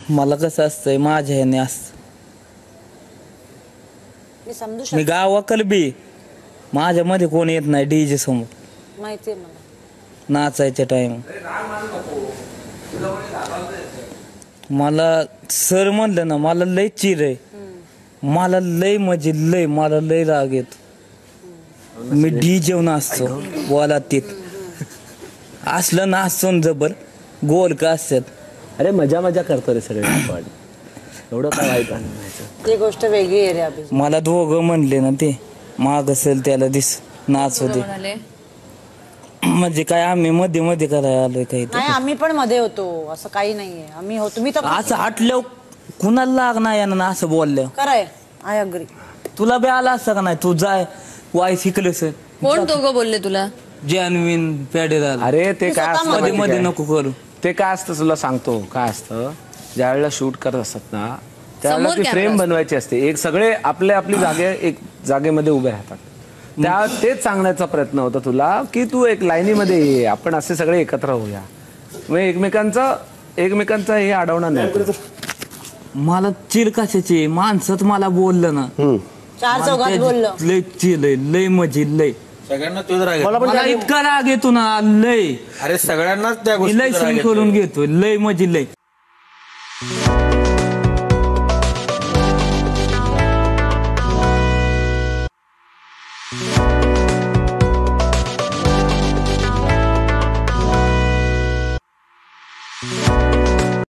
मला कसं असतंय माझ्या ह्याने असत मी समजू मी शकते. गावाकल बी माझ्या मध्ये कोण येत नाही डीजे समोर माहितीये मला. नाचायच्या टाइम मला सर म्हणलं ना मला लय चिर आहे मला लय म्हणजे लय मला लय राग येत मी डीजे नाचतो बोला तीत असलं नाचतो जबर गोल का असतात अरे मजा मजा करतो रे सगळे आपण एवढं काय वाईट नाही. ती गोष्ट वेगळी आहे रे अभिजित. मला दोघं म्हणले ना ते माग असेल त्याला दिस नाच होते म्हणजे काय आम्ही मध्ये मध्ये करायला आलोय काही नाही आम्ही पण मध्ये होतो असं काही नाहीये आम्ही होतो मी तर असं हटल्यावर कुणाला लागणार यानं ना असं बोलल्या खरंय आय अग्री. तुला बी आला असता का नाही तू जाय वाय शिकलेस कोण दोघं बोलले तुला? जॅनविन पेडेदार अरे ते काय असतं मध्ये माहिती मध्ये काय? नको करू ते काय असतं तुला सांगतो काय असतं ज्या वेळेला शूट करत असतात ना त्यावेळेला समोर ती camera फ्रेम असतो. बनवायची असते एक सगळे आपली एक जागेमध्ये उभे राहतात त्या तेच सांगण्याचा प्रयत्न होता तुला की तू एक लाईनीमध्ये ये आपण असे सगळे एकत्र होऊया मग एकमेकांचं हे अडवणार नाही. मला चिर कशाची माणसात मला बोललं ना चार चौघात बोललं लय चिर लय मजी लय सगळ्यांना तोच राग येतो. मला इतका राग येतो ना लय अरे सगळ्यांनाच त्या मी लय गोष्टी सहन करून घेतो लय मजी लय